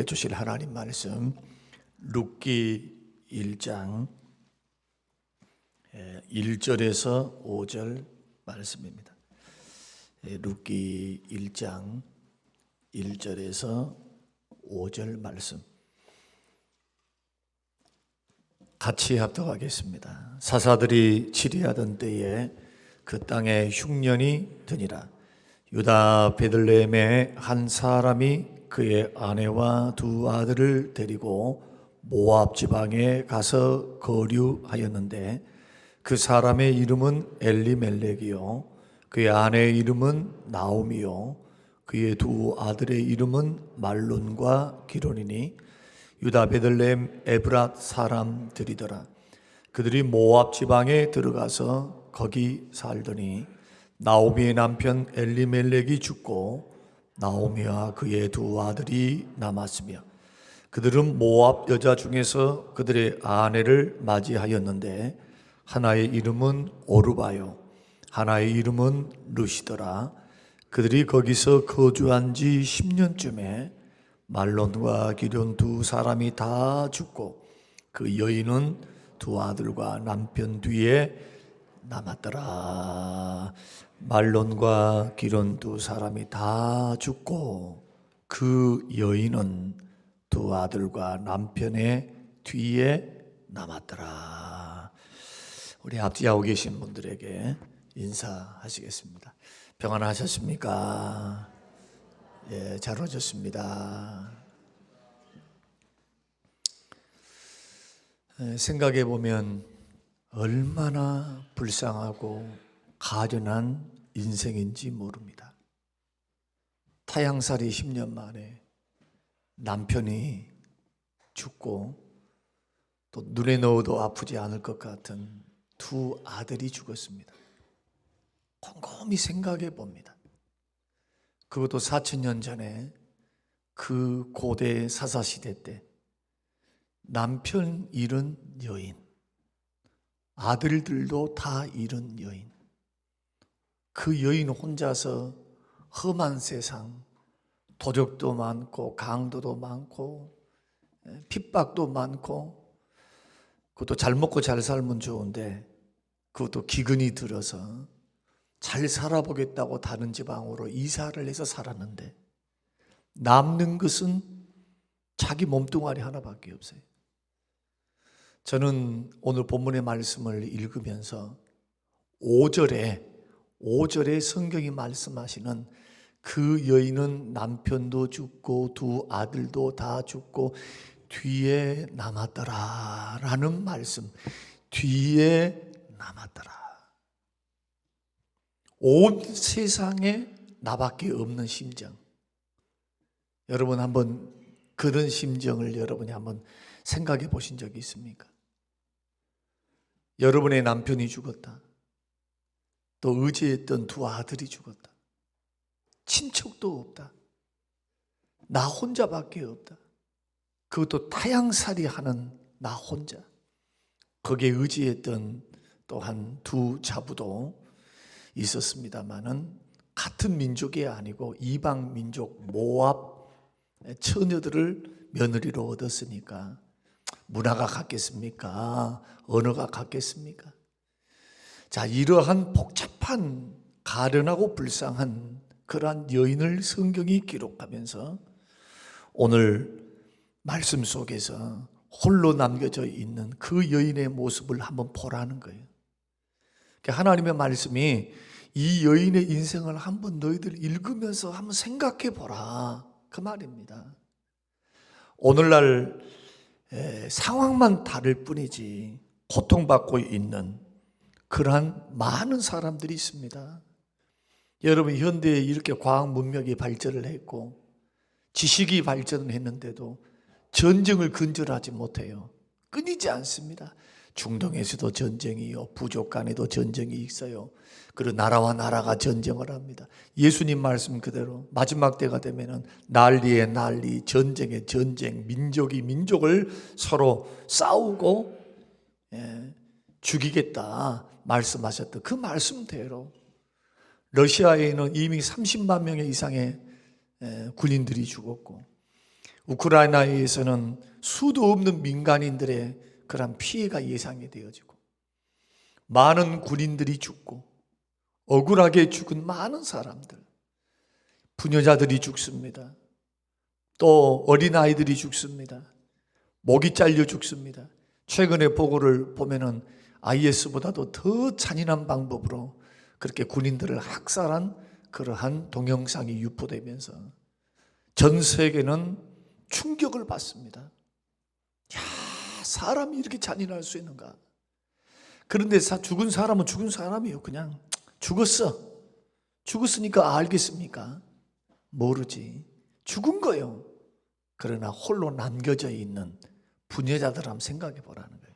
우리에게 주실 하나님 말씀 룻기 1장 1절에서 5절 말씀입니다. 룻기 1장 1절에서 5절 말씀 같이 합독하겠습니다. 사사들이 치리하던 때에 그 땅에 흉년이 드니라. 유다 베들레헴의 한 사람이 그의 아내와 두 아들을 데리고 모압 지방에 가서 거류하였는데 그 사람의 이름은 엘리멜렉이요 그의 아내의 이름은 나오미요 그의 두 아들의 이름은 말론과 기론이니 유다 베들레헴 에브랏 사람들이더라. 그들이 모압 지방에 들어가서 거기 살더니 나오미의 남편 엘리멜렉이 죽고 나오미와 그의 두 아들이 남았으며 그들은 모압 여자 중에서 그들의 아내를 맞이하였는데 하나의 이름은 오르바요 하나의 이름은 룻이더라. 그들이 거기서 거주한 지 10년쯤에 말론과 기론 두 사람이 다 죽고 그 여인은 두 아들과 남편 뒤에 남았더라. 말론과 기론 두 사람이 다 죽고 그 여인은 두 아들과 남편의 뒤에 남았더라. 우리 앞뒤하고 계신 분들에게 인사하시겠습니다. 평안하셨습니까? 예, 잘 오셨습니다. 생각해 보면 얼마나 불쌍하고 가련한 인생인지 모릅니다. 타향살이 10년 만에 남편이 죽고 또 눈에 넣어도 아프지 않을 것 같은 두 아들이 죽었습니다. 곰곰이 생각해 봅니다. 그것도 4,000년 전에 그 고대 사사시대 때 남편 잃은 여인, 아들들도 다 잃은 여인, 그 여인 혼자서 험한 세상, 도적도 많고 강도도 많고 핍박도 많고 그것도 잘 먹고 잘 살면 좋은데 그것도 기근이 들어서 잘 살아보겠다고 다른 지방으로 이사를 해서 살았는데 남는 것은 자기 몸뚱아리 하나밖에 없어요. 저는 오늘 본문의 말씀을 읽으면서 5절에 성경이 말씀하시는 그 여인은 남편도 죽고 두 아들도 다 죽고 뒤에 남았더라 라는 말씀, 뒤에 남았더라. 온 세상에 나밖에 없는 심정. 여러분 한번 그런 심정을 여러분이 한번 생각해 보신 적이 있습니까? 여러분의 남편이 죽었다. 또 의지했던 두 아들이 죽었다. 친척도 없다. 나 혼자밖에 없다. 그것도 타향살이 하는 나 혼자. 거기에 의지했던 또한 두 자부도 있었습니다마는 같은 민족이 아니고 이방 민족 모압 처녀들을 며느리로 얻었으니까 문화가 같겠습니까? 언어가 같겠습니까? 자, 이러한 복잡한 가련하고 불쌍한 그러한 여인을 성경이 기록하면서 오늘 말씀 속에서 홀로 남겨져 있는 그 여인의 모습을 한번 보라는 거예요. 하나님의 말씀이 이 여인의 인생을 한번 너희들 읽으면서 한번 생각해 보라 그 말입니다. 오늘날 상황만 다를 뿐이지 고통받고 있는 그러한 많은 사람들이 있습니다. 여러분 현대에 이렇게 과학 문명이 발전을 했고 지식이 발전을 했는데도 전쟁을 근절하지 못해요. 끊이지 않습니다. 중동에서도 전쟁이요, 부족 간에도 전쟁이 있어요. 그리고 나라와 나라가 전쟁을 합니다. 예수님 말씀 그대로 마지막 때가 되면은 난리에 난리, 전쟁에 전쟁, 민족이 민족을 서로 싸우고 죽이겠다 말씀하셨던 그 말씀대로 러시아에는 이미 30만 명 이상의 군인들이 죽었고 우크라이나에서는 수도 없는 민간인들의 그런 피해가 예상이 되어지고 많은 군인들이 죽고 억울하게 죽은 많은 사람들, 부녀자들이 죽습니다. 또 어린아이들이 죽습니다. 목이 잘려 죽습니다. 최근의 보고를 보면은 IS보다도 더 잔인한 방법으로 그렇게 군인들을 학살한 그러한 동영상이 유포되면서 전 세계는 충격을 받습니다. 야, 사람이 이렇게 잔인할 수 있는가? 그런데 죽은 사람은 죽은 사람이에요. 그냥 죽었어. 죽었으니까 알겠습니까? 모르지. 죽은 거예요. 그러나 홀로 남겨져 있는 부녀자들 한번 생각해 보라는 거예요.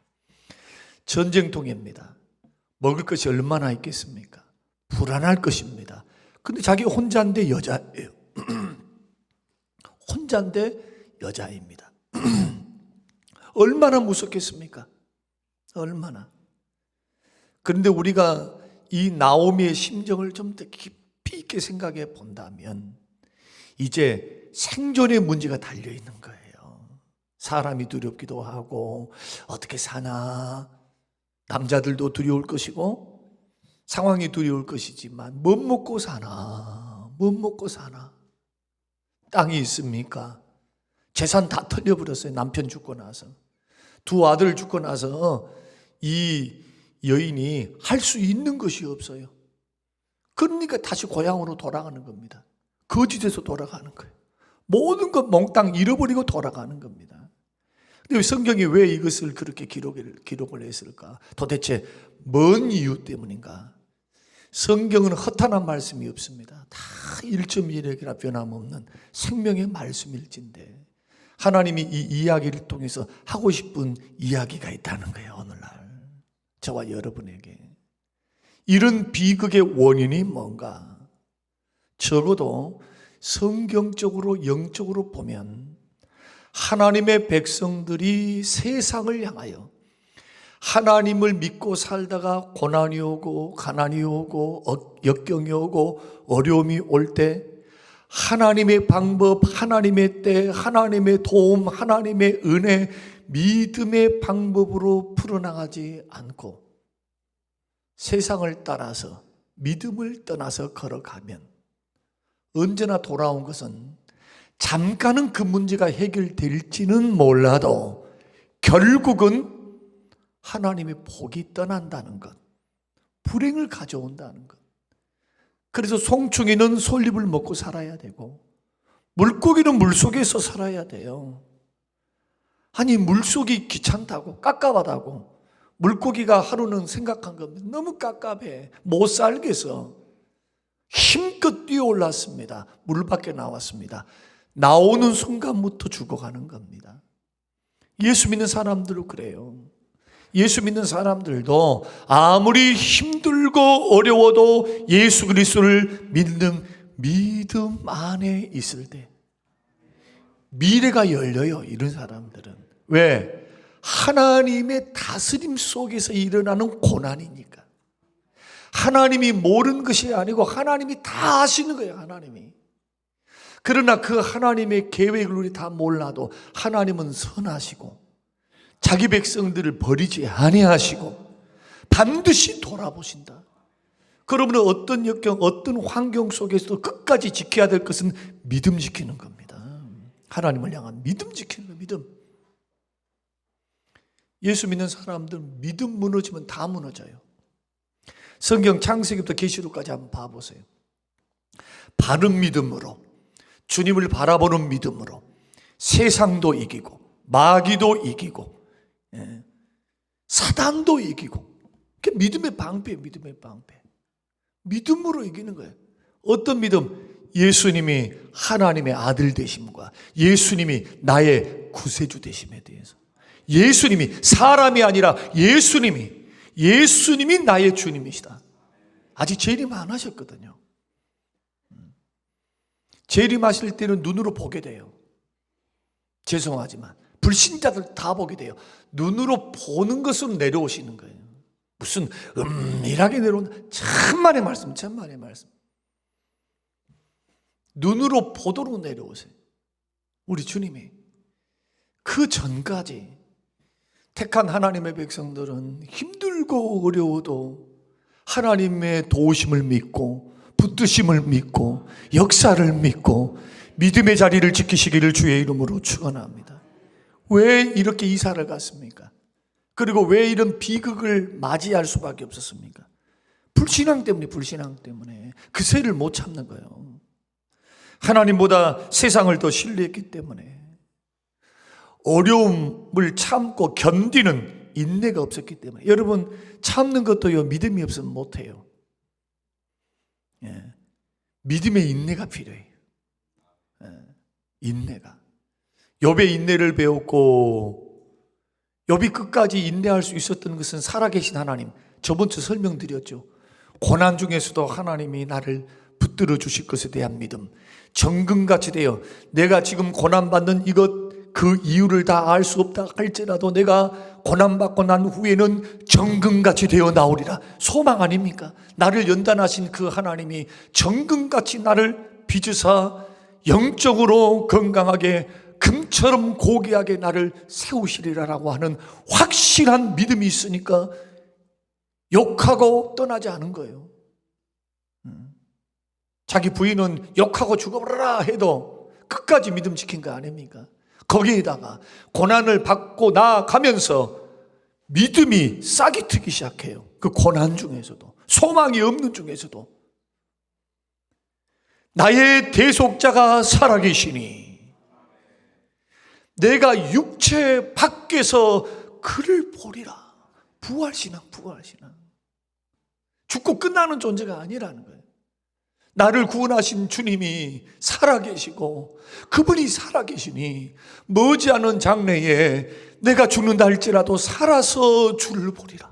전쟁통입니다. 먹을 것이 얼마나 있겠습니까? 불안할 것입니다. 근데 자기 혼자인데 여자예요. 혼자인데 여자입니다. 얼마나 무섭겠습니까? 얼마나. 그런데 우리가 이 나오미의 심정을 좀 더 깊이 있게 생각해 본다면 이제 생존의 문제가 달려 있는 거예요. 사람이 두렵기도 하고 어떻게 사나, 남자들도 두려울 것이고 상황이 두려울 것이지만 못 먹고 사나, 못 먹고 사나. 땅이 있습니까? 재산 다 털려버렸어요. 남편 죽고 나서. 두 아들 죽고 나서 이 여인이 할 수 있는 것이 없어요. 그러니까 다시 고향으로 돌아가는 겁니다. 거짓에서 돌아가는 거예요. 모든 것 몽땅 잃어버리고 돌아가는 겁니다. 근데 성경이 왜 이것을 그렇게 기록을 했을까? 도대체 뭔 이유 때문인가? 성경은 허탄한 말씀이 없습니다. 다 1.1핵이나 변함없는 생명의 말씀일진데 하나님이 이 이야기를 통해서 하고 싶은 이야기가 있다는 거예요. 오늘날 저와 여러분에게 이런 비극의 원인이 뭔가? 적어도 성경적으로 영적으로 보면 하나님의 백성들이 세상을 향하여 하나님을 믿고 살다가 고난이 오고 가난이 오고 역경이 오고 어려움이 올 때 하나님의 방법, 하나님의 때, 하나님의 도움, 하나님의 은혜, 믿음의 방법으로 풀어나가지 않고 세상을 따라서 믿음을 떠나서 걸어가면 언제나 돌아온 것은 잠깐은 그 문제가 해결될지는 몰라도 결국은 하나님의 복이 떠난다는 것, 불행을 가져온다는 것. 그래서 송충이는 솔잎을 먹고 살아야 되고 물고기는 물속에서 살아야 돼요. 아니 물속이 귀찮다고 깝깝하다고 물고기가 하루는 생각한 겁니다. 너무 깝깝해. 못 살겠어. 힘껏 뛰어올랐습니다. 물 밖에 나왔습니다. 나오는 순간부터 죽어가는 겁니다. 예수 믿는 사람들도 그래요. 예수 믿는 사람들도 아무리 힘들고 어려워도 예수 그리스도를 믿는 믿음 안에 있을 때 미래가 열려요. 이런 사람들은. 왜? 하나님의 다스림 속에서 일어나는 고난이니까. 하나님이 모르는 것이 아니고 하나님이 다 아시는 거예요. 하나님이. 그러나 그 하나님의 계획을 우리 다 몰라도 하나님은 선하시고 자기 백성들을 버리지 아니하시고 반드시 돌아보신다. 그러면 어떤 역경, 어떤 환경 속에서도 끝까지 지켜야 될 것은 믿음 지키는 겁니다. 하나님을 향한 믿음 지키는 거예요. 믿음. 예수 믿는 사람들 믿음 무너지면 다 무너져요. 성경 창세기부터 계시록까지 한번 봐보세요. 바른 믿음으로 주님을 바라보는 믿음으로 세상도 이기고 마귀도 이기고 사단도 이기고 그게 믿음의 방패예요. 믿음의 방패. 믿음으로 이기는 거예요. 어떤 믿음? 예수님이 하나님의 아들 되심과 예수님이 나의 구세주 되심에 대해서 예수님이 사람이 아니라 예수님이 나의 주님이시다. 아직 재림 안 하셨거든요. 재림하실 때는 눈으로 보게 돼요. 죄송하지만 불신자들 다 보게 돼요. 눈으로 보는 것으로 내려오시는 거예요. 무슨 은밀하게 내려온다. 천만의 말씀, 천만의 말씀. 눈으로 보도록 내려오세요. 우리 주님이. 그 전까지 택한 하나님의 백성들은 힘들고 어려워도 하나님의 도우심을 믿고 붙드심을 믿고 역사를 믿고 믿음의 자리를 지키시기를 주의 이름으로 축원합니다. 왜 이렇게 이사를 갔습니까? 그리고 왜 이런 비극을 맞이할 수밖에 없었습니까? 불신앙 때문에 그새를 못 참는 거예요. 하나님보다 세상을 더 신뢰했기 때문에 어려움을 참고 견디는 인내가 없었기 때문에. 여러분, 참는 것도요, 믿음이 없으면 못해요. 믿음의 인내가 필요해요. 인내가. 욥의 인내를 배웠고, 욥이 끝까지 인내할 수 있었던 것은 살아계신 하나님, 저번 주 설명드렸죠. 고난 중에서도 하나님이 나를 붙들어 주실 것에 대한 믿음, 정금같이 되어 내가 지금 고난받는 이것 그 이유를 다 알 수 없다 할지라도 내가 고난받고 난 후에는 정금같이 되어 나오리라. 소망 아닙니까? 나를 연단하신 그 하나님이 정금같이 나를 빚으사 영적으로 건강하게 금처럼 고귀하게 나를 세우시리라라고 하는 확실한 믿음이 있으니까 욕하고 떠나지 않은 거예요. 자기 부인은 욕하고 죽어버려라 해도 끝까지 믿음 지킨 거 아닙니까? 거기에다가 고난을 받고 나가면서 믿음이 싹이 트기 시작해요. 그 고난 중에서도, 소망이 없는 중에서도 나의 대속자가 살아계시니 내가 육체 밖에서 그를 보리라. 부활신앙. 죽고 끝나는 존재가 아니라는 거예요. 나를 구원하신 주님이 살아계시고 그분이 살아계시니 머지않은 장래에 내가 죽는다 할지라도 살아서 주를 보리라.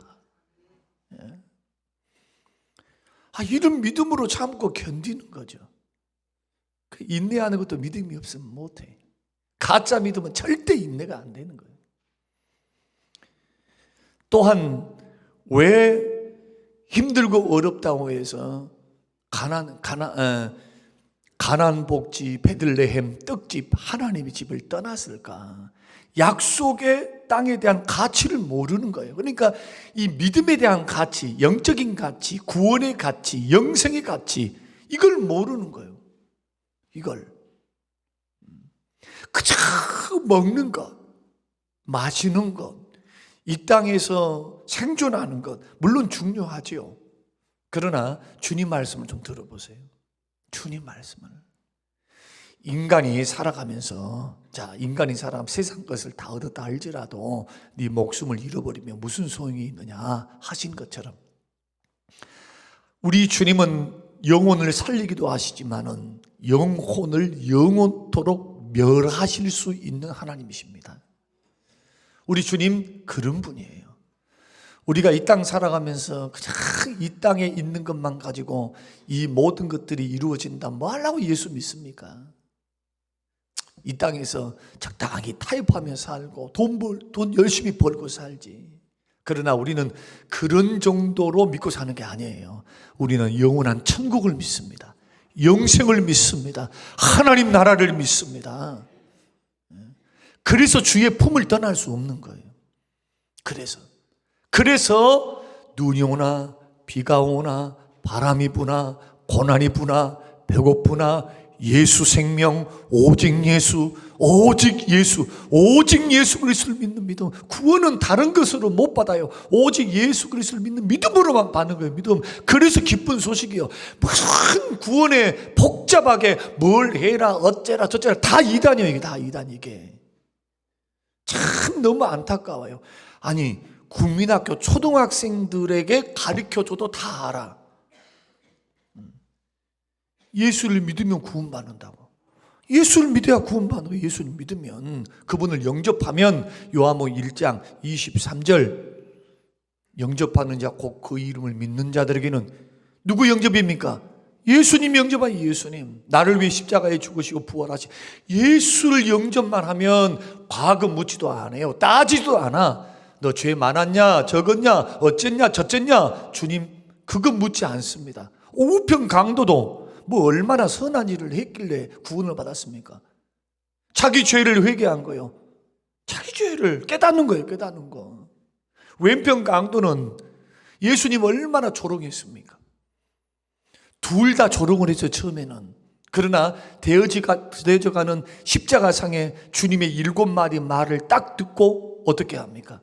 이런 믿음으로 참고 견디는 거죠. 인내하는 것도 믿음이 없으면 못해. 가짜 믿음은 절대 인내가 안 되는 거예요. 또한 왜 힘들고 어렵다고 해서 가난복지 베들레헴 떡집 하나님의 집을 떠났을까? 약속의 땅에 대한 가치를 모르는 거예요. 그러니까 이 믿음에 대한 가치, 영적인 가치, 구원의 가치, 영생의 가치, 이걸 모르는 거예요. 이걸 그저 먹는 것, 마시는 것, 이 땅에서 생존하는 것 물론 중요하지요. 그러나 주님 말씀을 좀 들어보세요. 주님 말씀을. 인간이 살아가면서 인간이 살아가면 세상 것을 다 얻었다 할지라도 네 목숨을 잃어버리면 무슨 소용이 있느냐 하신 것처럼 우리 주님은 영혼을 살리기도 하시지만은 영혼을 영원토록 멸하실 수 있는 하나님이십니다. 우리 주님 그런 분이에요. 우리가 이 땅 살아가면서 그냥 이 땅에 있는 것만 가지고 이 모든 것들이 이루어진다 뭐 하려고 예수 믿습니까? 이 땅에서 적당하게 타협하며 살고 돈 열심히 벌고 살지. 그러나 우리는 그런 정도로 믿고 사는 게 아니에요. 우리는 영원한 천국을 믿습니다. 영생을 믿습니다. 하나님 나라를 믿습니다. 그래서 주의 품을 떠날 수 없는 거예요. 그래서 눈이 오나 비가 오나 바람이 부나 고난이 부나 배고프나 예수 생명 오직 예수 그리스도를 믿는 믿음. 구원은 다른 것으로 못 받아요. 오직 예수 그리스도를 믿는 믿음으로만 받는 거예요. 믿음. 그래서 기쁜 소식이요. 무슨 구원에 복잡하게 뭘 해라 어째라 저째라 다 이단이에요. 이게 다 이단. 이게 참 너무 안타까워요. 아니 국민학교 초등학생들에게 가르쳐줘도 다 알아. 예수를 믿으면 구원받는다고. 예수를 믿어야 구원받는 거예요. 예수를 믿으면 그분을 영접하면 요한복음 1장 23절 영접하는 자 곧 그 이름을 믿는 자들에게는 누구 영접입니까? 예수님 영접한 예수님. 나를 위해 십자가에 죽으시고 부활하시. 예수를 영접만 하면 과거 묻지도 않아요. 따지도 않아. 너 죄 많았냐 적었냐 어쨌냐 저쨌냐 주님 그거 묻지 않습니다. 우편 강도도 뭐 얼마나 선한 일을 했길래 구원을 받았습니까? 자기 죄를 회개한 거예요. 자기 죄를 깨닫는 거예요. 깨닫는 거. 왼편 강도는 예수님 얼마나 조롱했습니까? 둘 다 조롱을 했죠, 처음에는. 그러나 되어져가는 십자가상에 주님의 7마디 말을 딱 듣고 어떻게 합니까?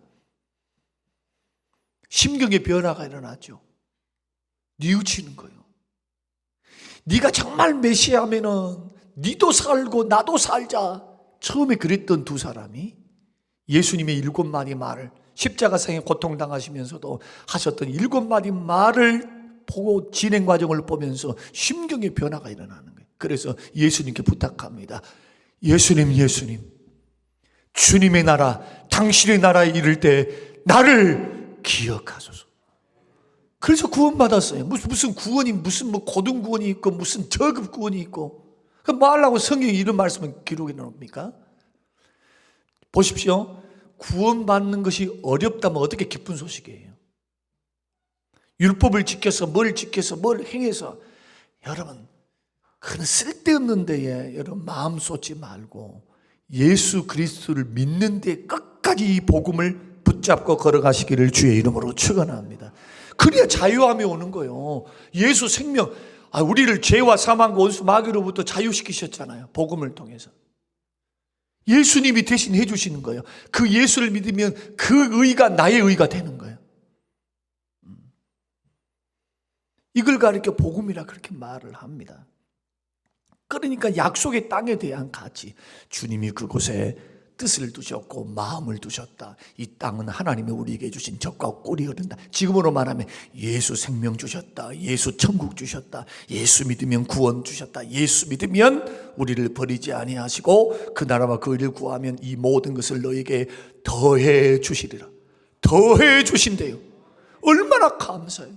심경의 변화가 일어났죠. 뉘우치는 거예요. 네가 정말 메시아면은 네도 살고 나도 살자. 처음에 그랬던 두 사람이 예수님의 7마디 말을, 십자가상에 고통당하시면서도 하셨던 7마디 말을 보고 진행 과정을 보면서 심경의 변화가 일어나는 거예요. 그래서 예수님께 부탁합니다. 예수님, 주님의 나라, 당신의 나라에 이를 때 나를 기억하소서. 그래서 구원받았어요. 무슨 구원이, 무슨 뭐 고등 구원이 있고 무슨 저급 구원이 있고, 뭐 하려고 성경에 이런 말씀을 기록해 놓습니까? 보십시오. 구원받는 것이 어렵다면 어떻게 기쁜 소식이에요? 율법을 지켜서 뭘 행해서, 여러분 그런 쓸데없는 데에 여러분 마음 쏟지 말고 예수 그리스도를 믿는 데 끝까지 이 복음을 붙잡고 걸어가시기를 주의 이름으로 축원합니다. 그래야 자유함이 오는 거예요. 예수 생명, 우리를 죄와 사망과 원수 마귀로부터 자유시키셨잖아요. 복음을 통해서 예수님이 대신 해주시는 거예요. 그 예수를 믿으면 그 의가 나의 의가 되는 거예요. 이걸 가리켜 복음이라 그렇게 말을 합니다. 그러니까 약속의 땅에 대한 가치, 주님이 그곳에 뜻을 두셨고 마음을 두셨다. 이 땅은 하나님이 우리에게 주신 젖과 꿀이 흐른다. 지금으로 말하면 예수 생명 주셨다. 예수 천국 주셨다. 예수 믿으면 구원 주셨다. 예수 믿으면 우리를 버리지 아니하시고 그 나라와 그 의를 구하면 이 모든 것을 너에게 더해 주시리라. 더해 주신대요. 얼마나 감사해요.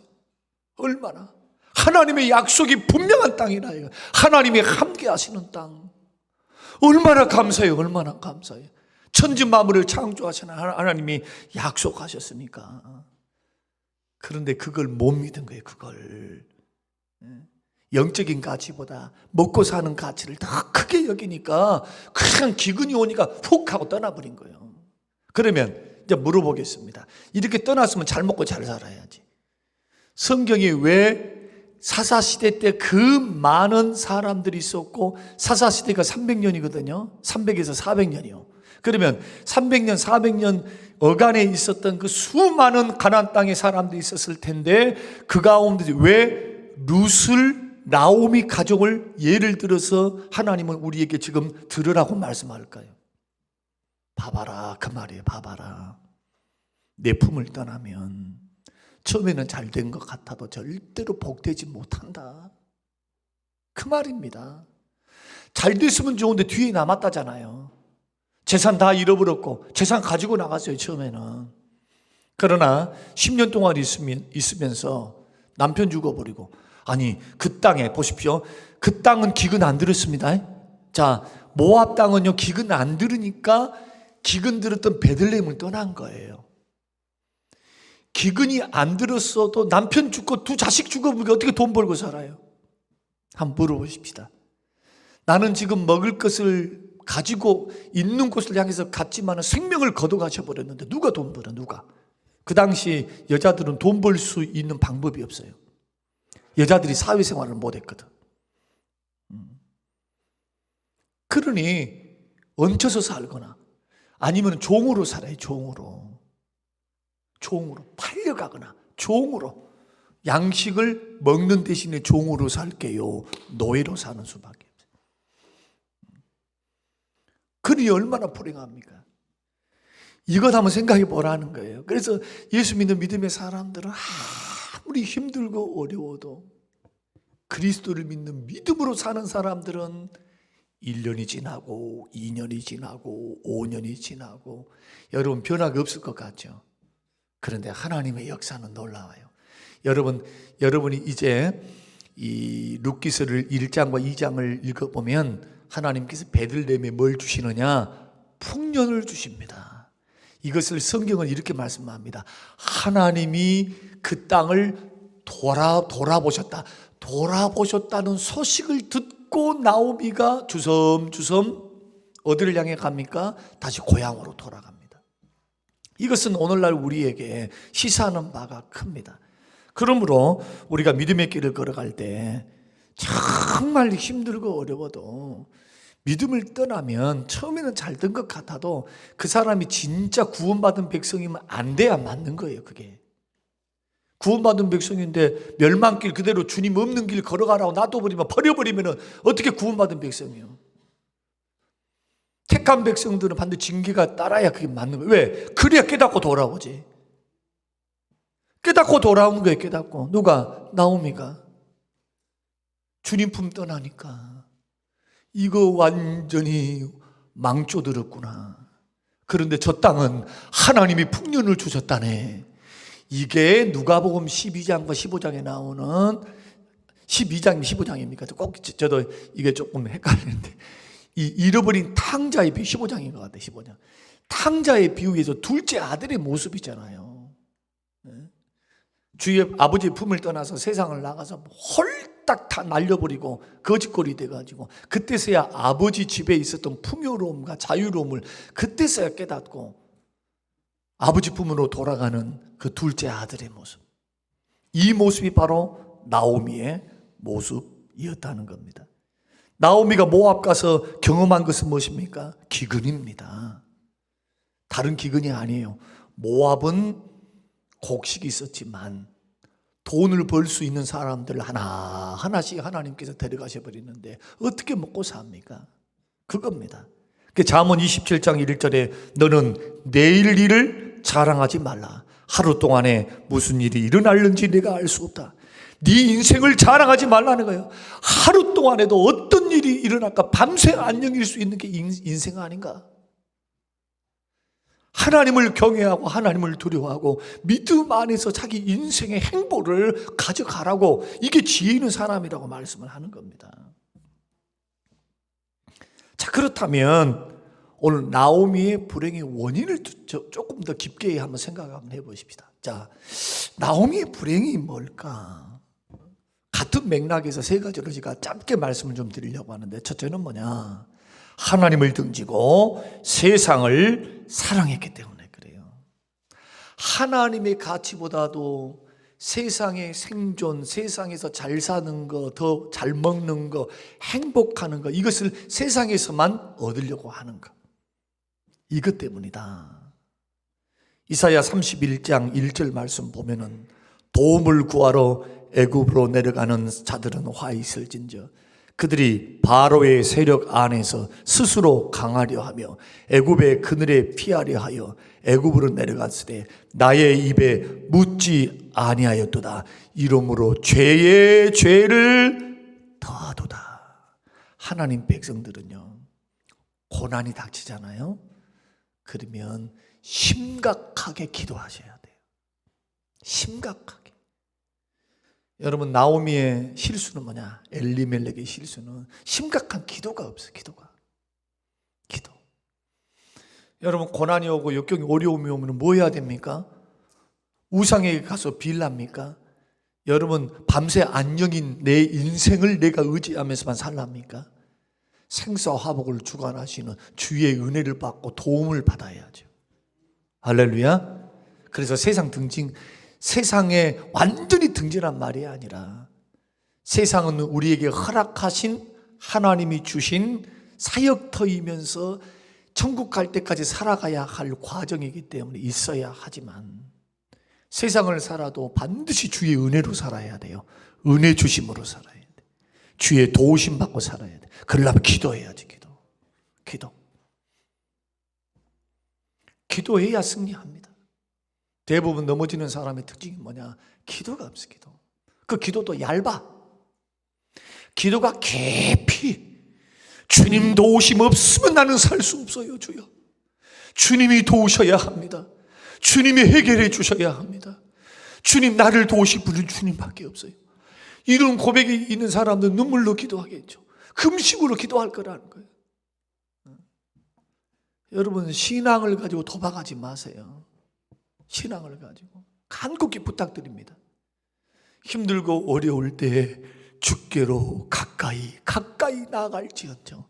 얼마나 하나님의 약속이 분명한 땅이라. 하나님이 함께 하시는 땅. 얼마나 감사해요. 얼마나 감사해요. 천지 만물을 창조하시는 하나님이 약속하셨으니까. 그런데 그걸 못 믿은 거예요. 그걸 영적인 가치보다 먹고 사는 가치를 더 크게 여기니까 그냥 기근이 오니까 훅 하고 떠나버린 거예요. 그러면 이제 물어보겠습니다. 이렇게 떠났으면 잘 먹고 잘 살아야지. 성경이 왜 사사시대 때 그 많은 사람들이 있었고, 사사시대가 300년이거든요. 300에서 400년이요. 그러면 300년, 400년 어간에 있었던 그 수많은 가나안 땅의 사람들이 있었을 텐데, 그 가운데 왜 룻을, 나오미 가족을 예를 들어서 하나님은 우리에게 지금 들으라고 말씀할까요? 봐봐라, 그 말이에요. 봐봐라. 내 품을 떠나면 처음에는 잘 된 것 같아도 절대로 복되지 못한다. 그 말입니다. 잘 됐으면 좋은데 뒤에 남았다잖아요. 재산 다 잃어버렸고 재산 가지고 나갔어요. 처음에는. 그러나 10년 동안 있으면서 남편 죽어버리고, 아니 그 땅에 보십시오. 그 땅은 기근 안 들었습니다. 자, 모압 땅은요 기근 안 들으니까 기근 들었던 베들레헴을 떠난 거예요. 기근이 안 들었어도 남편 죽고 두 자식 죽어버리고 어떻게 돈 벌고 살아요? 한번 물어보십시다. 나는 지금 먹을 것을 가지고 있는 곳을 향해서 갔지만 생명을 거둬가셔 버렸는데 누가 돈 벌어? 누가? 그 당시 여자들은 돈 벌 수 있는 방법이 없어요. 여자들이 사회생활을 못했거든. 그러니 얹혀서 살거나 아니면 종으로 살아요. 종으로 팔려가거나 종으로 양식을 먹는 대신에 종으로 살게요. 노예로 사는 수밖에 없어요. 그러니 얼마나 불행합니까? 이것 한번 생각해 보라는 거예요. 그래서 예수 믿는 믿음의 사람들은 아무리 힘들고 어려워도 그리스도를 믿는 믿음으로 사는 사람들은 1년이 지나고 2년이 지나고 5년이 지나고 여러분 변화가 없을 것 같죠? 그런데 하나님의 역사는 놀라워요. 여러분이 이제 이 룻기서를 1장과 2장을 읽어보면 하나님께서 베들레헴에 뭘 주시느냐? 풍년을 주십니다. 이것을 성경은 이렇게 말씀합니다. 하나님이 그 땅을 돌아보셨다. 돌아보셨다는 소식을 듣고 나오미가 주섬주섬 어디를 향해 갑니까? 다시 고향으로 돌아갑니다. 이것은 오늘날 우리에게 시사하는 바가 큽니다. 그러므로 우리가 믿음의 길을 걸어갈 때 정말 힘들고 어려워도 믿음을 떠나면 처음에는 잘 된 것 같아도 그 사람이 진짜 구원받은 백성이면 안 돼야 맞는 거예요. 그게 구원받은 백성인데 멸망길 그대로 주님 없는 길 걸어가라고 놔둬버리면, 버려버리면 어떻게 구원받은 백성이에요? 택한 백성들은 반드시 징계가 따라야 그게 맞는 거예요. 왜? 그래야 깨닫고 돌아오지. 깨닫고 돌아오는 거예요. 깨닫고. 누가? 나오미가 주님 품 떠나니까 이거 완전히 망조들었구나. 그런데 저 땅은 하나님이 풍년을 주셨다네. 이게 누가복음 12장과 15장에 나오는 12장 15장입니까? 꼭 저도 이게 조금 헷갈리는데 이 잃어버린 탕자의 비유 15장인 것 같아요. 15장. 탕자의 비유에서 둘째 아들의 모습이잖아요. 주의 아버지의 품을 떠나서 세상을 나가서 홀딱 다 날려버리고 거짓골이 돼가지고 그때서야 아버지 집에 있었던 풍요로움과 자유로움을 그때서야 깨닫고 아버지 품으로 돌아가는 그 둘째 아들의 모습. 이 모습이 바로 나오미의 모습이었다는 겁니다. 나오미가 모압 가서 경험한 것은 무엇입니까? 기근입니다. 다른 기근이 아니에요. 모압은 곡식이 있었지만 돈을 벌 수 있는 사람들 하나하나씩 하나님께서 데려가셔 버리는데 어떻게 먹고 삽니까? 그겁니다. 잠언 27장 1절에 너는 내일 일을 자랑하지 말라. 하루 동안에 무슨 일이 일어날는지 내가 알 수 없다. 네 인생을 자랑하지 말라는 거예요. 하루 동안에도 어떤 일이 일어날까? 밤새 안녕일 수 있는 게 인생 아닌가? 하나님을 경외하고 하나님을 두려워하고 믿음 안에서 자기 인생의 행보를 가져가라고, 이게 지혜 있는 사람이라고 말씀을 하는 겁니다. 자, 그렇다면 오늘 나오미의 불행의 원인을 조금 더 깊게 한번 생각 한번 해보십시다. 자, 나오미의 불행이 뭘까? 같은 맥락에서 세 가지로 제가 짧게 말씀을 좀 드리려고 하는데, 첫째는 뭐냐? 하나님을 등지고 세상을 사랑했기 때문에 그래요. 하나님의 가치보다도 세상의 생존, 세상에서 잘 사는 거, 더 잘 먹는 거, 행복하는 거, 이것을 세상에서만 얻으려고 하는 거, 이것 때문이다. 이사야 31장 1절 말씀 보면은 도움을 구하러 애굽으로 내려가는 자들은 화 있을진저 그들이 바로의 세력 안에서 스스로 강하려 하며 애굽의 그늘에 피하려 하여 애굽으로 내려갔으되 나의 입에 묻지 아니하였도다. 이러므로 죄의 죄를 더하도다. 하나님 백성들은요, 고난이 닥치잖아요. 그러면 심각하게 기도하셔야 돼요. 심각하게. 여러분, 나오미의 실수는 뭐냐? 엘리멜렉의 실수는 심각한 기도가 없어요. 기도. 여러분, 고난이 오고 역경이 어려움이 오면 뭐 해야 됩니까? 우상에게 가서 빌랍니까? 여러분, 밤새 안녕인 내 인생을 내가 의지하면서만 살랍니까? 생사화복을 주관하시는 주의 은혜를 받고 도움을 받아야죠. 할렐루야. 그래서 세상에 완전히 등진한 말이 아니라, 세상은 우리에게 허락하신 하나님이 주신 사역터이면서 천국 갈 때까지 살아가야 할 과정이기 때문에 있어야 하지만, 세상을 살아도 반드시 주의 은혜로 살아야 돼요. 은혜 주심으로 살아야 돼. 주의 도우심 받고 살아야 돼. 그러려면 기도해야지. 기도해야 승리합니다. 대부분 넘어지는 사람의 특징이 뭐냐? 기도가 없어. 그 기도도 얇아. 기도가 깊이, 주님 도우심 없으면 나는 살 수 없어요. 주여, 주님이 도우셔야 합니다. 주님이 해결해 주셔야 합니다. 주님, 나를 도우실 분은 주님밖에 없어요. 이런 고백이 있는 사람들은 눈물로 기도하겠죠. 금식으로 기도할 거라는 거예요. 여러분, 신앙을 가지고 도박하지 마세요. 신앙을 가지고 간곡히 부탁드립니다. 힘들고 어려울 때 주께로 가까이 나아갈지언정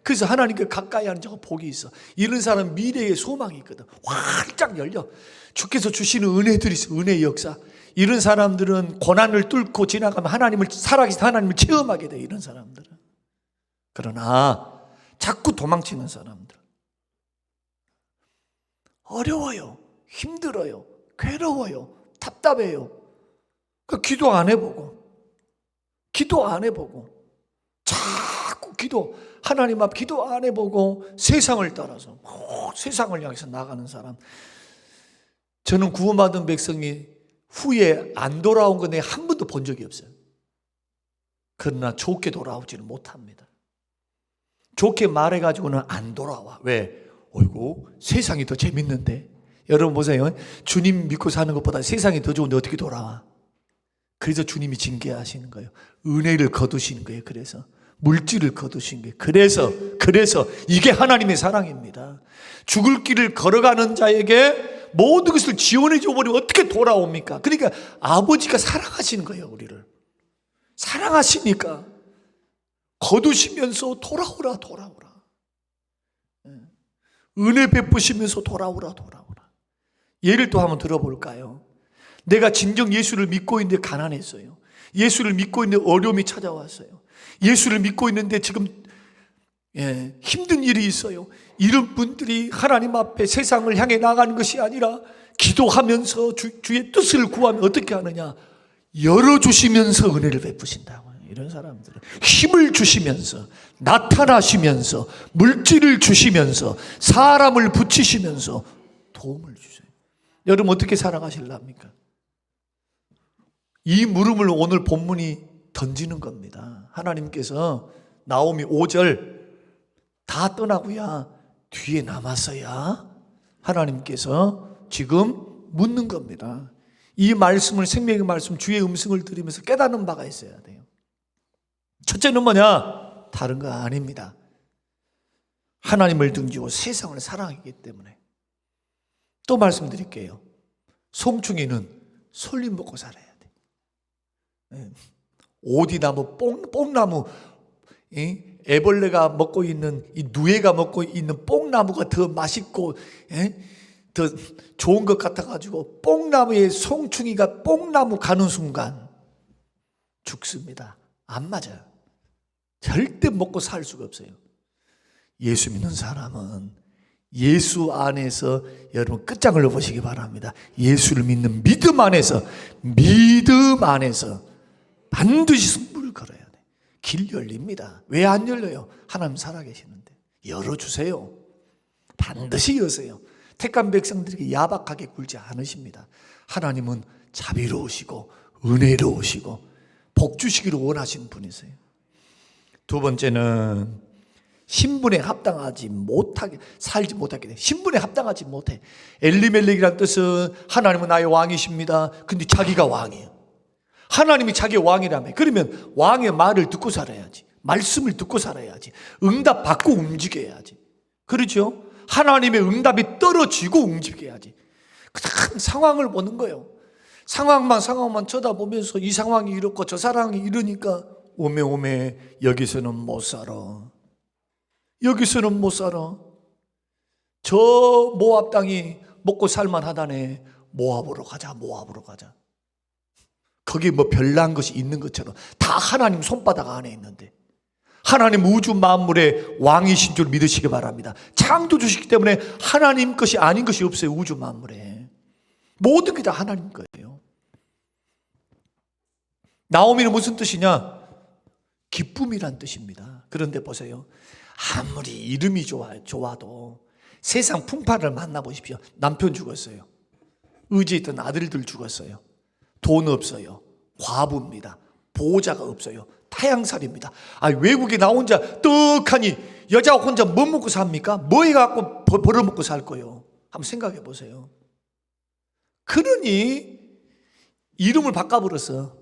그래서 하나님께 가까이 하는 자가 복이 있어. 이런 사람은 미래에 소망이 있거든. 활짝 열려. 주께서 주시는 은혜들이 있어. 은혜의 역사. 이런 사람들은 고난을 뚫고 지나가면 하나님을, 살아계신 하나님을 체험하게 돼. 이런 사람들은. 그러나 자꾸 도망치는 사람들, 어려워요, 힘들어요, 괴로워요, 답답해요. 그 기도 안 해보고 자꾸 하나님 앞 기도 안 해보고 세상을 따라서 세상을 향해서 나가는 사람. 저는 구원받은 백성이 후에 안 돌아온 거 내가 한 번도 본 적이 없어요. 그러나 좋게 돌아오지는 못합니다. 좋게 말해가지고는 안 돌아와. 왜? 어이구, 세상이 더 재밌는데. 여러분 보세요. 주님 믿고 사는 것보다 세상이 더 좋은데 어떻게 돌아와? 그래서 주님이 징계하시는 거예요. 은혜를 거두시는 거예요. 그래서 물질을 거두신 거예요. 그래서 이게 하나님의 사랑입니다. 죽을 길을 걸어가는 자에게 모든 것을 지원해 줘버리면 어떻게 돌아옵니까? 그러니까 아버지가 사랑하시는 거예요. 우리를 사랑하시니까 거두시면서 돌아오라. 은혜 베푸시면서 돌아오라. 예를 또 한번 들어볼까요? 내가 진정 예수를 믿고 있는데 가난했어요. 예수를 믿고 있는데 어려움이 찾아왔어요. 예수를 믿고 있는데 지금 힘든 일이 있어요. 이런 분들이 하나님 앞에 세상을 향해 나가는 것이 아니라 기도하면서 주의 뜻을 구하면 어떻게 하느냐? 열어주시면서 은혜를 베푸신다고. 이런 사람들은 힘을 주시면서, 나타나시면서, 물질을 주시면서, 사람을 붙이시면서 도움을 주세요. 여러분 어떻게 살아가실랍니까? 이 물음을 오늘 본문이 던지는 겁니다. 하나님께서 나오미 5절 다 떠나고야 뒤에 남았어야 하나님께서 지금 묻는 겁니다. 이 말씀을, 생명의 말씀, 주의 음성을 들으면서 깨닫는 바가 있어야 돼요. 첫째는 뭐냐? 다른 거 아닙니다. 하나님을 등지고 세상을 사랑하기 때문에. 또 말씀드릴게요. 송충이는 솔잎 먹고 살아야 돼. 오디나무, 뽕나무, 애벌레가 먹고 있는, 이 누에가 먹고 있는 뽕나무가 더 맛있고 더 좋은 것 같아가지고 뽕나무에 송충이가 뽕나무 가는 순간 죽습니다. 안 맞아요. 절대 먹고 살 수가 없어요. 예수 믿는 사람은 예수 안에서 여러분 끝장을 넣어보시기 바랍니다. 예수를 믿는 믿음 안에서 반드시 승부를 걸어야 돼. 길 열립니다. 왜 안 열려요? 하나님 살아계시는데. 열어주세요. 반드시 여세요. 택한 백성들에게 야박하게 굴지 않으십니다. 하나님은 자비로우시고 은혜로우시고 복 주시기를 원하시는 분이세요. 두 번째는 신분에 합당하지 못하게 살지 못하게 돼. 신분에 합당하지 못해. 엘리멜렉이란 뜻은 하나님은 나의 왕이십니다. 근데 자기가 왕이에요. 하나님이 자기 왕이라며. 그러면 왕의 말을 듣고 살아야지. 말씀을 듣고 살아야지. 응답 받고 움직여야지. 그렇죠? 하나님의 응답이 떨어지고 움직여야지. 큰 상황을 보는 거예요. 상황만 쳐다보면서 이 상황이 이렇고 저 상황이 이러니까 오메 여기서는 못 살아. 저 모압 땅이 먹고 살만하다네. 모압으로 가자. 거기 뭐 별난 것이 있는 것처럼 다 하나님 손바닥 안에 있는데, 하나님 우주 만물의 왕이신 줄 믿으시기 바랍니다. 창조 주시기 때문에 하나님 것이 아닌 것이 없어요. 우주 만물에 모든 게 다 하나님 거예요. 나오미는 무슨 뜻이냐? 기쁨이란 뜻입니다. 그런데 보세요. 아무리 이름이 좋아도 세상 풍파를 만나보십시오. 남편 죽었어요. 의지했던 아들들 죽었어요. 돈 없어요. 과부입니다. 보호자가 없어요. 타향살입니다. 외국에 나 혼자 떡하니 여자 혼자 뭐 먹고 삽니까? 뭐 해갖고 벌어먹고 살 거예요? 한번 생각해 보세요. 그러니 이름을 바꿔버렸어.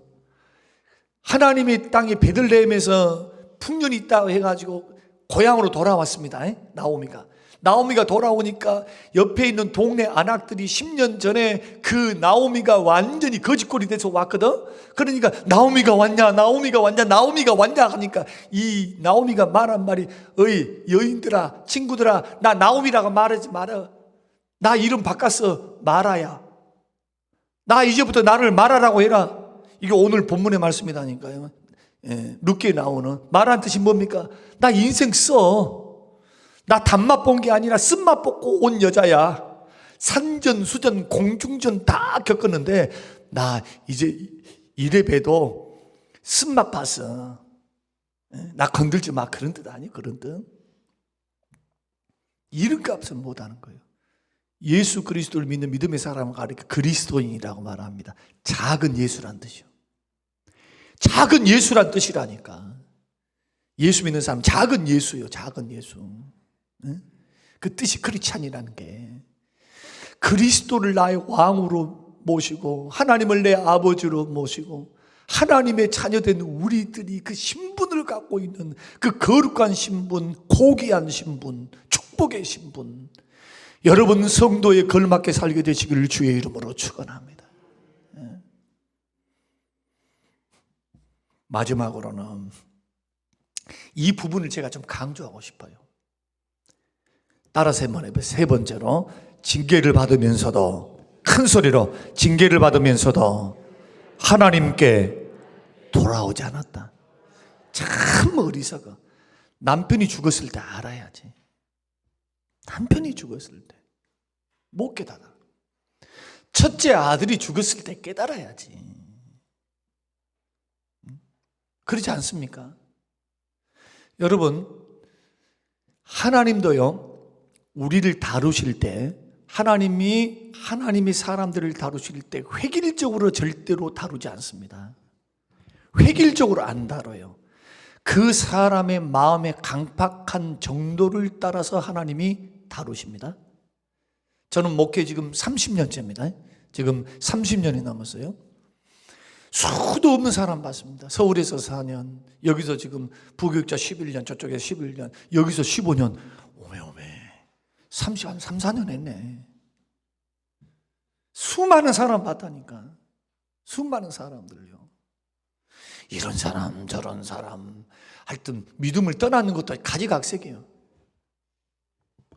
하나님의 땅이 베들레헴에서 풍년이 있다고 해가지고 고향으로 돌아왔습니다. 나오미가 나오미가 돌아오니까 옆에 있는 동네 안악들이 10년 전에 그 나오미가 완전히 거짓골이 돼서 왔거든. 그러니까 나오미가 왔냐 하니까 이 나오미가 말한 말이, 어이 여인들아, 친구들아, 나 나오미라고 말하지 마라. 나 이름 바꿨어. 마라야. 나 이제부터 나를 마라라고 해라. 이게 오늘 본문의 말씀이라니까요. 룻기에 나오는 마라는 뜻이 뭡니까? 나 인생 써. 나 단맛 본 게 아니라 쓴맛 보고 온 여자야. 산전수전 공중전 다 겪었는데 나 이제 이래봬도 쓴맛 봤어. 나 건들지 마. 그런 뜻 아니에요. 그런 뜻. 이름값은 못하는 거예요. 예수 그리스도를 믿는 믿음의 사람을 가리켜 그리스도인이라고 말합니다. 작은 예수란 뜻이요. 작은 예수란 뜻이라니까. 예수 믿는 사람 작은 예수요. 작은 예수. 그 뜻이 크리스찬이라는 게, 그리스도를 나의 왕으로 모시고 하나님을 내 아버지로 모시고 하나님의 자녀된 우리들이 그 신분을 갖고 있는 그 거룩한 신분, 고귀한 신분, 축복의 신분, 여러분 성도에 걸맞게 살게 되시기를 주의 이름으로 축원합니다. 마지막으로는 이 부분을 제가 좀 강조하고 싶어요. 따라서 한번 해보세요. 세 번째로, 징계를 받으면서도, 큰 소리로 징계를 받으면서도 하나님께 돌아오지 않았다. 참 어리석어. 남편이 죽었을 때 알아야지. 남편이 죽었을 때 못 깨달아. 첫째 아들이 죽었을 때 깨달아야지. 그렇지 않습니까? 여러분, 하나님도요, 우리를 다루실 때, 하나님이 사람들을 다루실 때 획일적으로 절대로 다루지 않습니다. 획일적으로 안 다뤄요. 그 사람의 마음의 강팍한 정도를 따라서 하나님이 다루십니다. 저는 목회 지금 30년째입니다. 지금 30년이 넘었어요. 수도 없는 사람 봤습니다. 서울에서 4년, 여기서 지금 부교육자 11년, 저쪽에 11년, 여기서 15년. 오메 3, 4년 했네. 수많은 사람 봤다니까. 수많은 사람들요. 이런 사람 저런 사람, 하여튼 믿음을 떠나는 것도 가지각색이에요.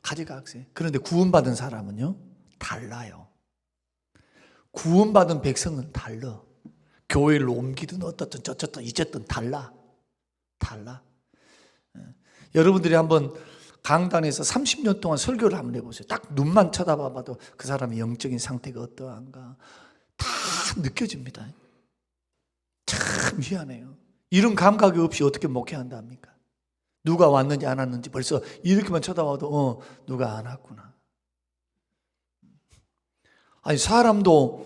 가지각색. 그런데 구원받은 사람은요 달라요. 구원받은 백성은 달라. 교회를 옮기든 어떻든 저쨌든 이쨌든 달라. 여러분들이 한번 강단에서 30년 동안 설교를 한번 해보세요. 딱 눈만 쳐다봐도 그 사람의 영적인 상태가 어떠한가 다 느껴집니다. 참 희한해요. 이런 감각이 없이 어떻게 목회한답니까? 누가 왔는지 안 왔는지 벌써 이렇게만 쳐다봐도 누가 안 왔구나. 아니 사람도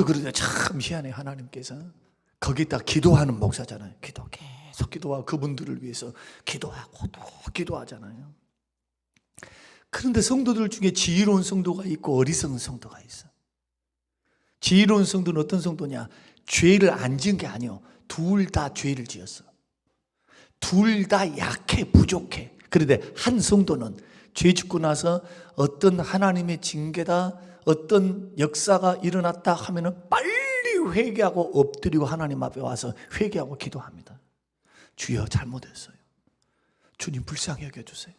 그러냐. 참 희한해요. 하나님께서 거기다 기도하는 목사잖아요. 계속 기도하고 그분들을 위해서 기도하고 또 기도하잖아요. 그런데 성도들 중에 지혜로운 성도가 있고 어리석은 성도가 있어. 지혜로운 성도는 어떤 성도냐? 죄를 안 지은 게 아니에요. 둘 다 죄를 지었어. 둘 다 약해, 부족해. 그런데 한 성도는 죄 짓고 나서 어떤 하나님의 징계다, 어떤 역사가 일어났다 하면은 빨리 회개하고 엎드리고 하나님 앞에 와서 회개하고 기도합니다. 주여 잘못했어요. 주님 불쌍히 여겨주세요.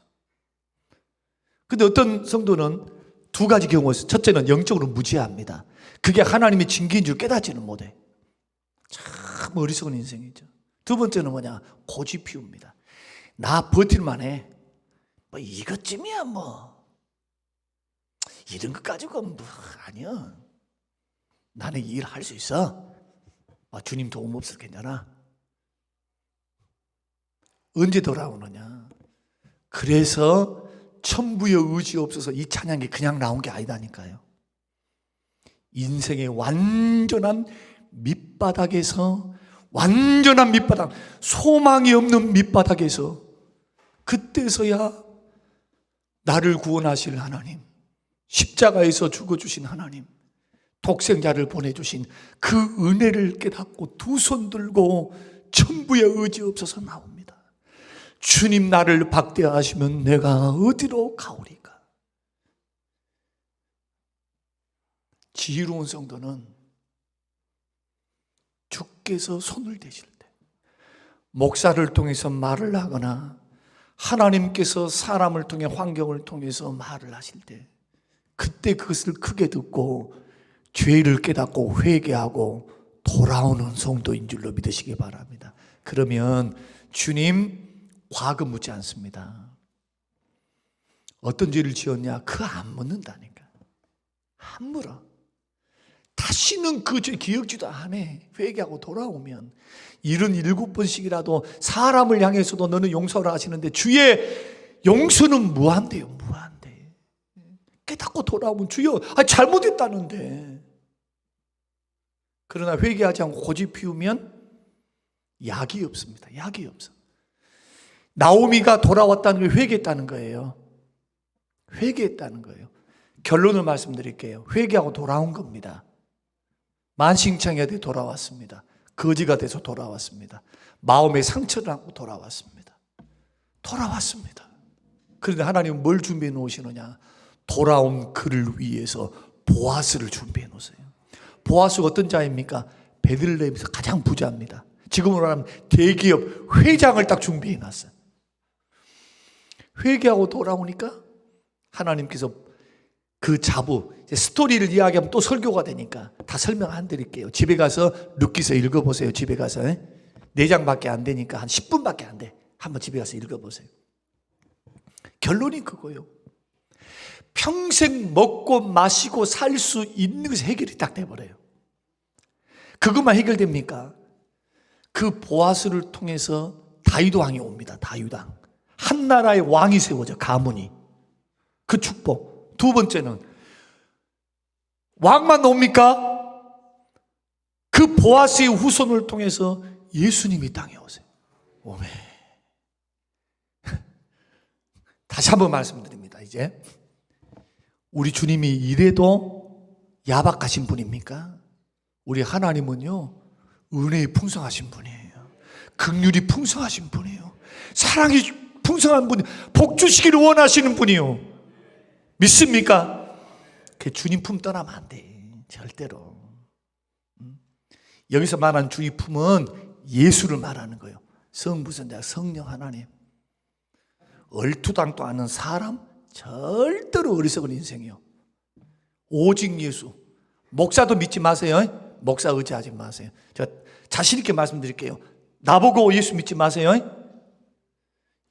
근데 어떤 성도는 두 가지 경우가 있어요. 첫째는 영적으로 무지합니다. 그게 하나님의 징계인 줄 깨닫지는 못해. 참 어리석은 인생이죠. 두 번째는 뭐냐? 고집 피웁니다. 나 버틸만 해. 뭐 이것쯤이야 뭐. 이런 것 가지고 뭐 아니야. 나는 이 일 할 수 있어. 주님 도움 없을 괜찮아. 언제 돌아오느냐? 그래서 천부의 의지 없어서 이 찬양이 그냥 나온 게 아니다니까요. 인생의 완전한 밑바닥에서, 완전한 밑바닥, 소망이 없는 밑바닥에서 그때서야 나를 구원하실 하나님, 십자가에서 죽어주신 하나님, 독생자를 보내주신 그 은혜를 깨닫고 두 손 들고 천부의 의지 없어서 나옵니다. 주님 나를 박대하시면 내가 어디로 가오리까? 지혜로운 성도는 주께서 손을 대실 때, 목사를 통해서 말을 하거나 하나님께서 사람을 통해 환경을 통해서 말을 하실 때, 그때 그것을 크게 듣고 죄를 깨닫고 회개하고 돌아오는 성도인 줄로 믿으시기 바랍니다. 그러면 주님 과거 묻지 않습니다. 어떤 죄를 지었냐? 그거 안 묻는다니까. 안 물어. 다시는 그 죄 기억지도 안 해. 회개하고 돌아오면 77번씩이라도 사람을 향해서도 너는 용서를 하시는데 주의 용서는 무한대요. 무한대. 깨닫고 돌아오면 주여 잘못했다는데. 그러나 회개하지 않고 고집 피우면 약이 없습니다. 약이 없어. 나오미가 돌아왔다는 걸 회개했다는 거예요. 회개했다는 거예요. 결론을 말씀드릴게요. 회개하고 돌아온 겁니다. 만신창이가 돼 돌아왔습니다. 거지가 돼서 돌아왔습니다. 마음의 상처를 안고 돌아왔습니다. 돌아왔습니다. 그런데 하나님은 뭘 준비해 놓으시느냐? 돌아온 그를 위해서 보아스를 준비해 놓으세요. 보아스가 어떤 자입니까? 베들레헴에서 가장 부자입니다. 지금으로 말하면 대기업 회장을 딱 준비해 놨어요. 회개하고 돌아오니까 하나님께서 그 자부, 스토리를 이야기하면 또 설교가 되니까 다 설명 안 드릴게요. 집에 가서 룻기서 읽어보세요. 집에 가서 4장밖에 안 되니까 한 10분밖에 안 돼. 한번 집에 가서 읽어보세요. 결론이 그거예요. 평생 먹고 마시고 살 수 있는 것이 해결이 딱 돼버려요. 그것만 해결됩니까? 그 보아스를 통해서 다윗 왕이 옵니다. 다윗 왕. 한 나라의 왕이 세워져, 가문이. 그 축복. 두 번째는 왕만 옵니까? 그 보아스의 후손을 통해서 예수님이 땅에 오세요. 오메. 다시 한번 말씀드립니다. 이제 우리 주님이 이래도 야박하신 분입니까? 우리 하나님은요, 은혜에 풍성하신 분이에요. 긍휼이 풍성하신 분이에요. 사랑이 풍성한 분이, 복 주시기를 원하시는 분이요. 믿습니까? 그 주님 품 떠나면 안 돼. 절대로. 여기서 말하는 주님 품은 예수를 말하는 거예요. 성부선자 성령 하나님. 얼토당토 않은 사람, 절대로 어리석은 인생이요. 오직 예수. 목사도 믿지 마세요. 목사 의지하지 마세요. 제가 자신 있게 말씀드릴게요. 나보고 예수 믿지 마세요.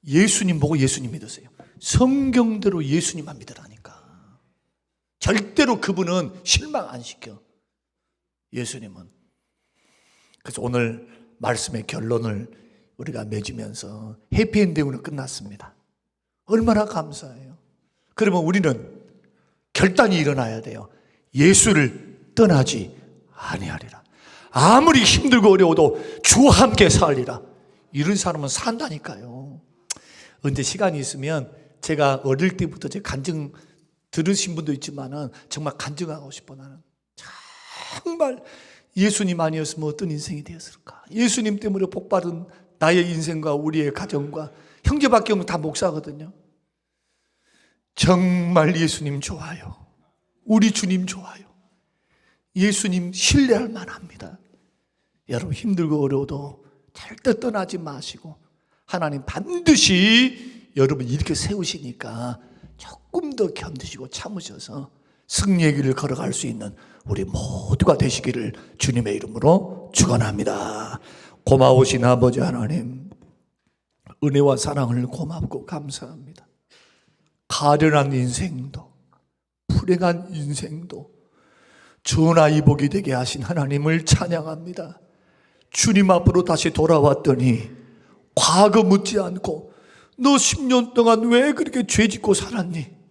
예수님 보고 예수님 믿으세요. 성경대로 예수님만 믿으라니까. 절대로 그분은 실망 안 시켜. 예수님은. 그래서 오늘 말씀의 결론을 우리가 맺으면서 해피엔딩으로 끝났습니다. 얼마나 감사해요. 그러면 우리는 결단이 일어나야 돼요. 예수를 떠나지 아니하리라. 아무리 힘들고 어려워도 주와 함께 살리라. 이런 사람은 산다니까요. 언제 시간이 있으면 제가 어릴 때부터 제 간증 들으신 분도 있지만은 정말 간증하고 싶어. 나는 정말 예수님 아니었으면 어떤 인생이 되었을까? 예수님 때문에 복받은 나의 인생과 우리의 가정과 형제밖에 없는 다 목사거든요. 정말 예수님 좋아요. 우리 주님 좋아요. 예수님 신뢰할 만합니다. 여러분 힘들고 어려워도 절대 떠나지 마시고 하나님 반드시 여러분 이렇게 세우시니까 조금 더 견디시고 참으셔서 승리의 길을 걸어갈 수 있는 우리 모두가 되시기를 주님의 이름으로 축원합니다. 고마우신 아버지 하나님, 은혜와 사랑을 고맙고 감사합니다. 가련한 인생도 불행한 인생도 전화위복이 되게 하신 하나님을 찬양합니다. 주님 앞으로 다시 돌아왔더니 과거 묻지 않고 너 10년 동안 왜 그렇게 죄짓고 살았니?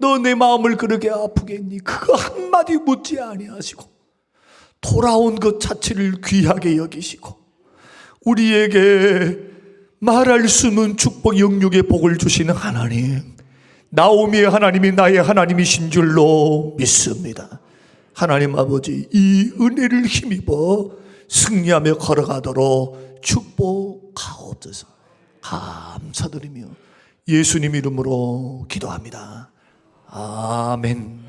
너 내 마음을 그렇게 아프게 했니? 그거 한마디 묻지 아니하시고 돌아온 것 자체를 귀하게 여기시고 우리에게 말할 수 없는 축복 영육의 복을 주시는 하나님, 나오미의 하나님이 나의 하나님이신 줄로 믿습니다. 하나님 아버지, 이 은혜를 힘입어 승리하며 걸어가도록 축복하옵소서. 감사드리며 예수님 이름으로 기도합니다. 아멘.